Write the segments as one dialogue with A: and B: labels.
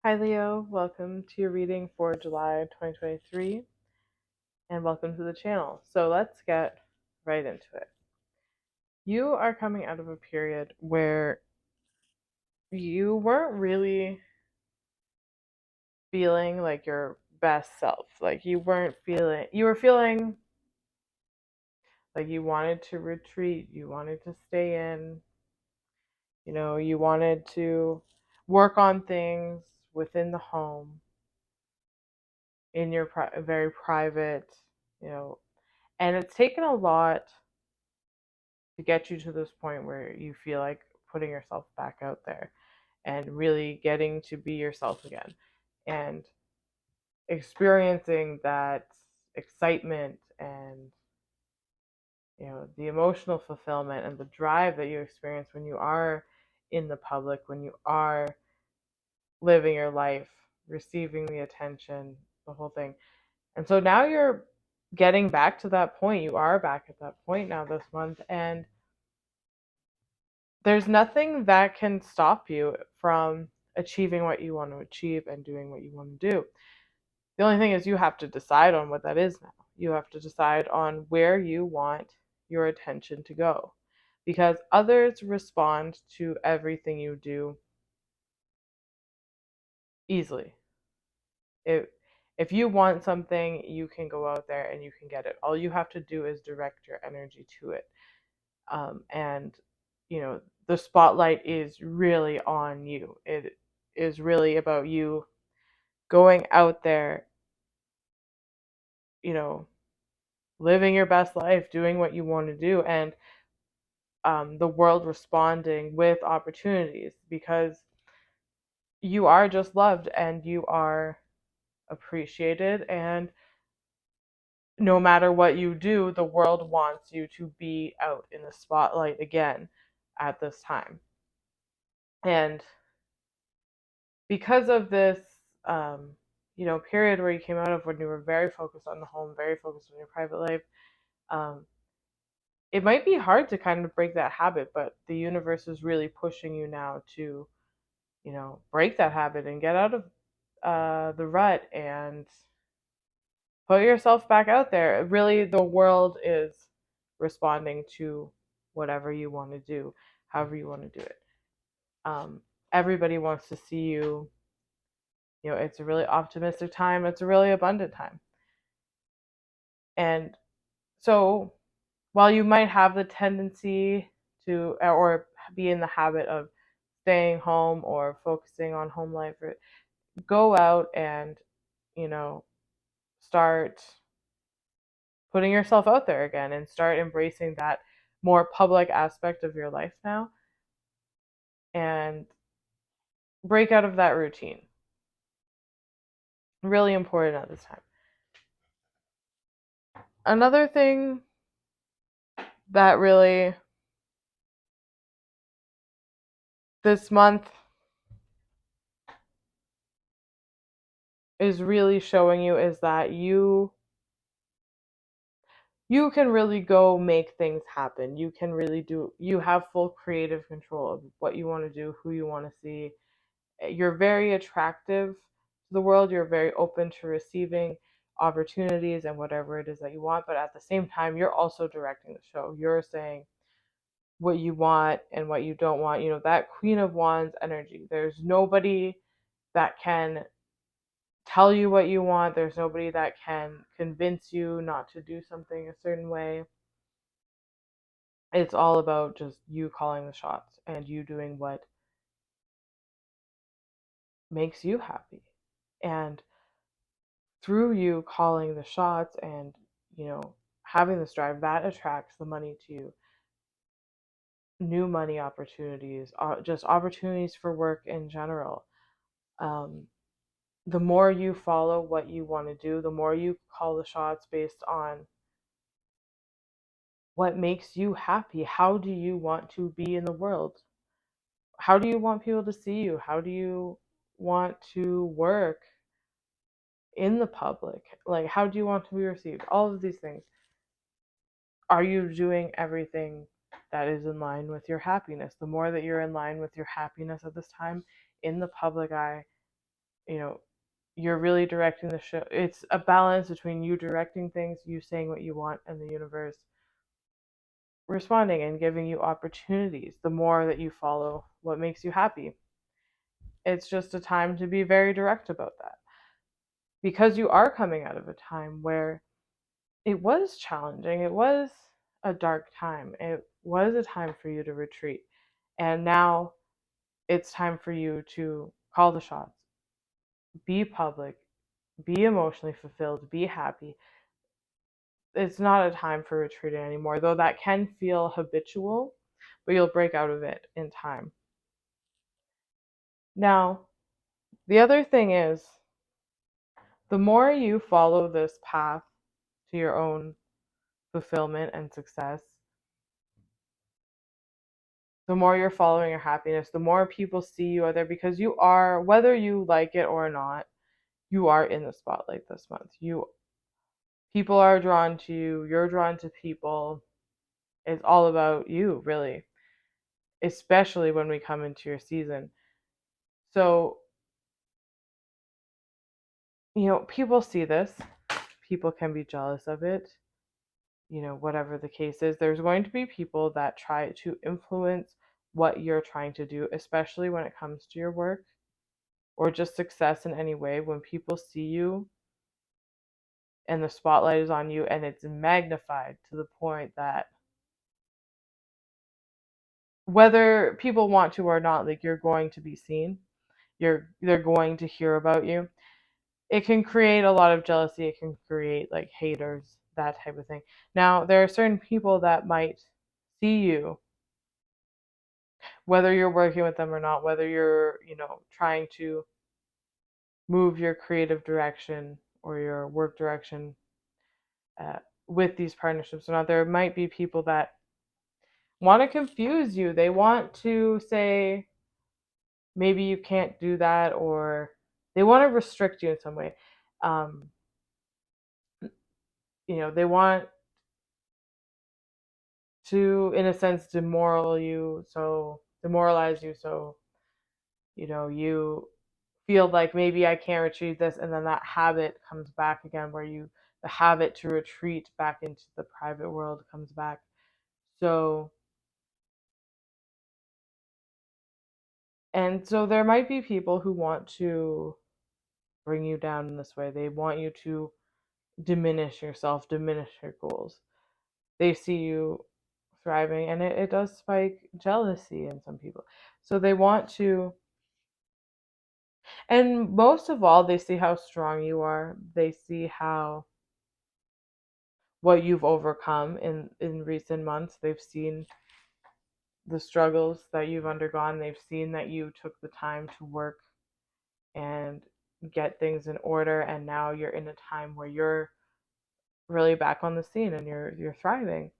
A: Hi, Leo. Welcome to your reading for July 2023, and welcome to the channel. So let's get right into it. You are coming out of a period where you weren't really feeling like your best self. Like you were feeling like you wanted to retreat, you wanted to stay in, you wanted to work on things within the home in your very private, you know, and it's taken a lot to get you to this point where you feel like putting yourself back out there and really getting to be yourself again and experiencing that excitement and the emotional fulfillment and the drive that you experience when you are in the public, when you are living your life, receiving the attention, the whole thing. And so now you're getting back to that point. You are back at that point now this month, and there's nothing that can stop you from achieving what you want to achieve and doing what you want to do. The only thing is you have to decide on what that is now. You have to decide on where you want your attention to go. Because others respond to everything you do easily. If if you want something, you can go out there and you can get it. All you have to do is direct your energy to it. And the spotlight is really on you. It is really about you going out there, you know, living your best life, doing what you want to do, and the world responding with opportunities because you are just loved and you are appreciated. And no matter what you do, the world wants you to be out in the spotlight again at this time. And because of this, um, period where you came out of when you were very focused on the home, very focused on your private life, um, it might be hard to kind of break that habit, but the universe is really pushing you now to, break that habit and get out of the rut and put yourself back out there. Really, the world is responding to whatever you want to do, however you want to do it. Um, Everybody wants to see you. It's a really optimistic time. It's a really abundant time. And so, while you might have the tendency to, or be in the habit of staying home or focusing on home life, go out and, you know, start putting yourself out there again and start embracing that more public aspect of your life now and break out of that routine. Really important at this time. Another thing that really this month is really showing you is that you can really go make things happen. You have full creative control of what you want to do, who you want to see. You're very attractive to the world. You're very open to receiving opportunities and whatever it is that you want. But at the same time, you're also directing the show. You're saying what you want and what you don't want. That Queen of Wands energy. There's nobody that can tell you what you want. There's nobody that can convince you not to do something a certain way. It's all about just you calling the shots and you doing what makes you happy. And through you calling the shots and, having this drive, that attracts the money to you. New money opportunities, just opportunities for work in general. Um, the more you follow what you want to do, the more you call the shots based on what makes you happy. How do you want to be in the world? How do you want people to see you? How do you want to work in the public? Like, how do you want to be received? All of these things. Are you doing everything that is in line with your happiness? The more that you're in line with your happiness at this time in the public eye, you know, you're really directing the show. It's a balance between you directing things, you saying what you want, and the universe responding and giving you opportunities the more that you follow what makes you happy. It's just a time to be very direct about that because you are coming out of a time where it was challenging. It was a dark time. It was a time for you to retreat. And now it's time for you to call the shots, be public, be emotionally fulfilled, be happy. It's not a time for retreating anymore, though that can feel habitual, but you'll break out of it in time. Now, the other thing is, the more you follow this path to your own fulfillment and success, the more you're following your happiness, the more people see you out there because you are, whether you like it or not, you are in the spotlight this month. People are drawn to you, you're drawn to people. It's all about you, really, especially when we come into your season. So, people see this. People can be jealous of it. Whatever the case is, there's going to be people that try to influence what you're trying to do, especially when it comes to your work or just success in any way. When people see you and the spotlight is on you and it's magnified to the point that whether people want to or not, like, you're going to be seen, they're going to hear about you. It can create a lot of jealousy. It can create like haters, that type of thing. Now, there are certain people that might see you, whether you're working with them or not, whether you're, trying to move your creative direction or your work direction uh, with these partnerships or not. There might be people that want to confuse you. They want to say maybe you can't do that, or they want to restrict you in some way. Um, they want to, in a sense, demoralize you, so you feel like maybe I can't retrieve this, and then that habit comes back again, where the habit to retreat back into the private world comes back. So, and so there might be people who want to bring you down in this way. They want you to diminish yourself, diminish your goals. They see you thriving, and it does spike jealousy in some people. So they want to, and most of all, they see how strong you are. They see how what you've overcome in recent months. They've seen the struggles that you've undergone. They've seen that you took the time to work and get things in order, and now you're in a time where you're really back on the scene and you're thriving.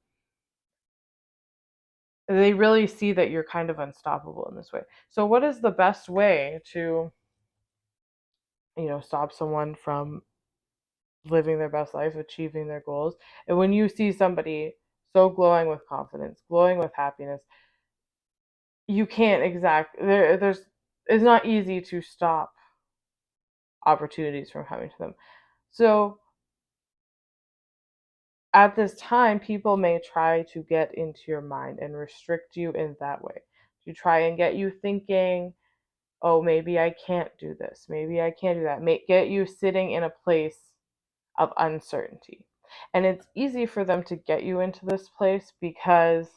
A: They really see that you're kind of unstoppable in this way. So what is the best way to, stop someone from living their best life, achieving their goals? And when you see somebody so glowing with confidence, glowing with happiness, you can't there's it's not easy to stop opportunities from coming to them. So at this time, people may try to get into your mind and restrict you in that way, to try and get you thinking, oh, maybe I can't do this, maybe I can't do that, get you sitting in a place of uncertainty. And it's easy for them to get you into this place because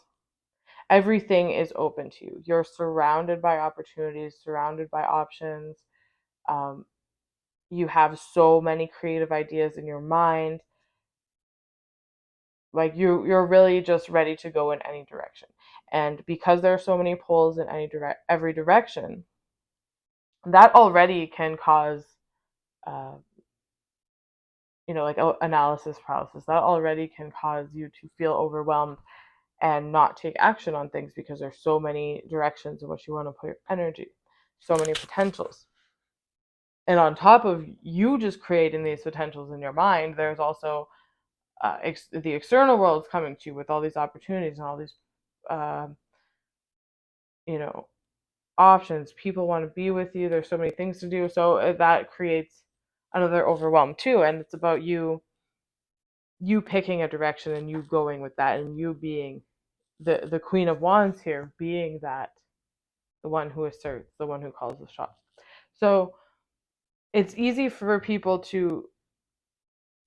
A: everything is open to you. You're surrounded by opportunities, surrounded by options. Um, you have so many creative ideas in your mind. Like, you're really just ready to go in any direction. And because there are so many poles in every direction, that already can cause uh, like analysis paralysis. That already can cause you to feel overwhelmed and not take action on things because there's so many directions in which you want to put your energy, so many potentials. And on top of you just creating these potentials in your mind, there's also the external world is coming to you with all these opportunities and all these, uh, you know, options. People want to be with you. There's so many things to do. So that creates another overwhelm too. And it's about you picking a direction and you going with that and you being the Queen of Wands here, being that the one who asserts, the one who calls the shots. So it's easy for people to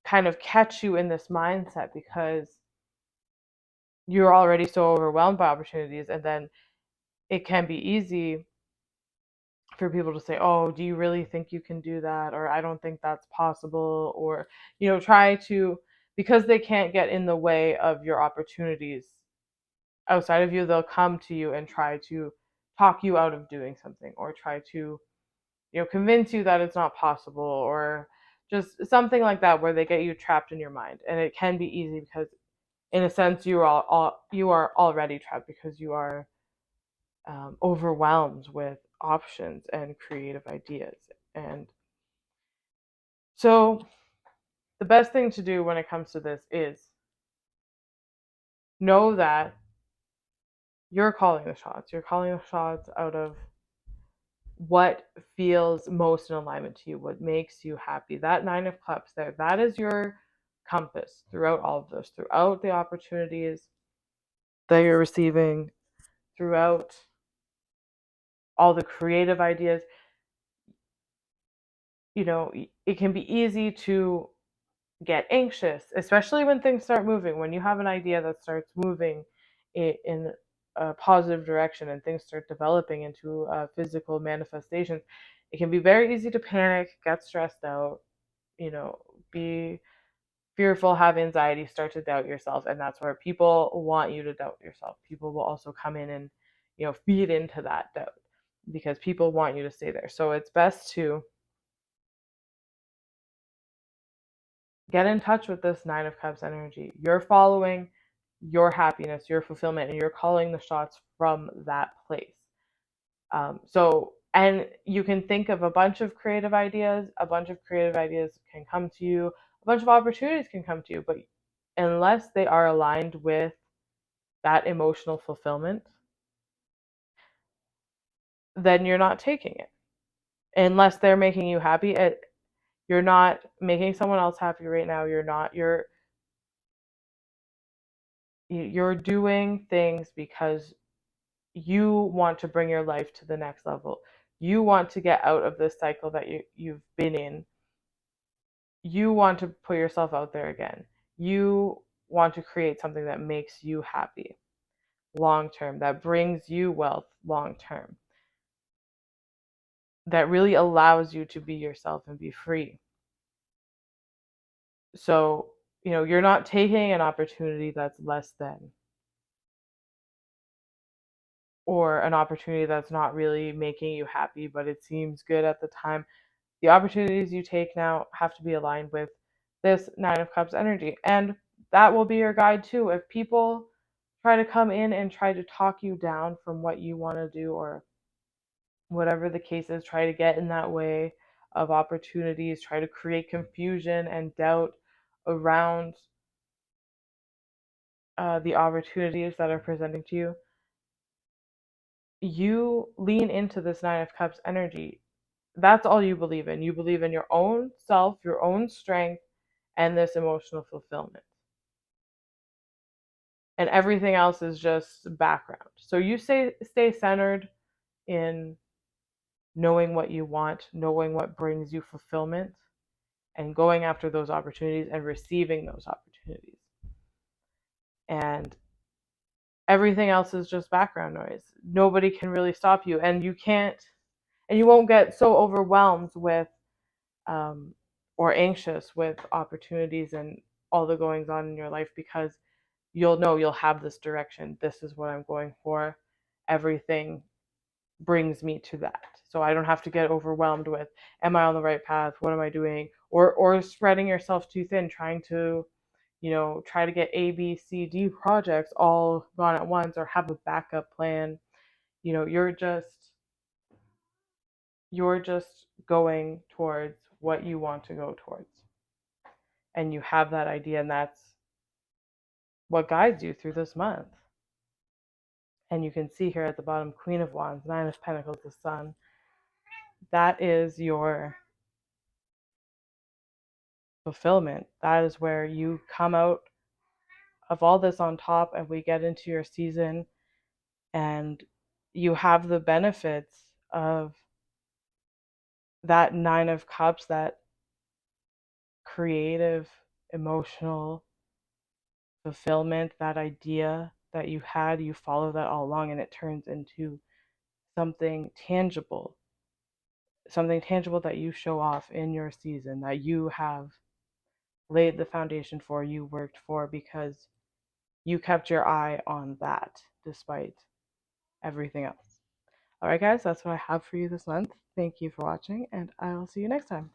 A: kind of catch you in this mindset because you're already so overwhelmed by opportunities, and then it can be easy for people to say, oh, do you really think you can do that, or I don't think that's possible, or try to, because they can't get in the way of your opportunities outside of you, they'll come to you and try to talk you out of doing something, or try to convince you that it's not possible, or just something like that, where they get you trapped in your mind. And it can be easy because in a sense you are already trapped because you are overwhelmed with options and creative ideas. And so the best thing to do when it comes to this is know that you're calling the shots. You're calling the shots out of what feels most in alignment to you, what makes you happy. That Nine of Cups there, that is your compass throughout all of this, throughout the opportunities that you're receiving, throughout all the creative ideas. It can be easy to get anxious, especially when things start moving. When you have an idea that starts moving in a positive direction and things start developing into physical manifestations, it can be very easy to panic, get stressed out, be fearful, have anxiety, start to doubt yourself. And that's where people want you to doubt yourself. People will also come in and, feed into that doubt because people want you to stay there. So it's best to get in touch with this Nine of Cups energy. You're following your happiness, your fulfillment, and you're calling the shots from that place. And you can think of a bunch of creative ideas. A bunch of creative ideas can come to you. A bunch of opportunities can come to you. But unless they are aligned with that emotional fulfillment, then you're not taking it. Unless they're making you happy, you're not making someone else happy right now. You're doing things because you want to bring your life to the next level. You want to get out of this cycle that you've been in. You want to put yourself out there again. You want to create something that makes you happy long term, that brings you wealth long term, that really allows you to be yourself and be free. So, you're not taking an opportunity that's less than, or an opportunity that's not really making you happy, but it seems good at the time. The opportunities you take now have to be aligned with this Nine of Cups energy. And that will be your guide too. If people try to come in and try to talk you down from what you want to do, or whatever the case is, try to get in that way of opportunities, try to create confusion and doubt around the opportunities that are presenting to you, you lean into this Nine of Cups energy. That's all you believe in. You believe in your own self, your own strength, and this emotional fulfillment. And everything else is just background. So you stay centered in knowing what you want, knowing what brings you fulfillment, and going after those opportunities and receiving those opportunities. And everything else is just background noise. Nobody can really stop you, and you won't get so overwhelmed with or anxious with opportunities and all the goings on in your life, because you'll know you'll have this direction. This is what I'm going for. Everything brings me to that. So I don't have to get overwhelmed with, am I on the right path? What am I doing? Or spreading yourself too thin, trying to, try to get A, B, C, D projects all gone at once, or have a backup plan. You're just going towards what you want to go towards. And you have that idea, and that's what guides you through this month. And you can see here at the bottom, Queen of Wands, Nine of Pentacles, the Sun. That is your fulfillment. That is where you come out of all this on top, and we get into your season, and you have the benefits of that Nine of Cups, that creative, emotional fulfillment, that idea that you had, you follow that all along, and it turns into something tangible, that you show off in your season, that you have laid the foundation for, you worked for, because you kept your eye on that despite everything else. All right, guys, that's what I have for you this month. Thank you for watching, and I will see you next time.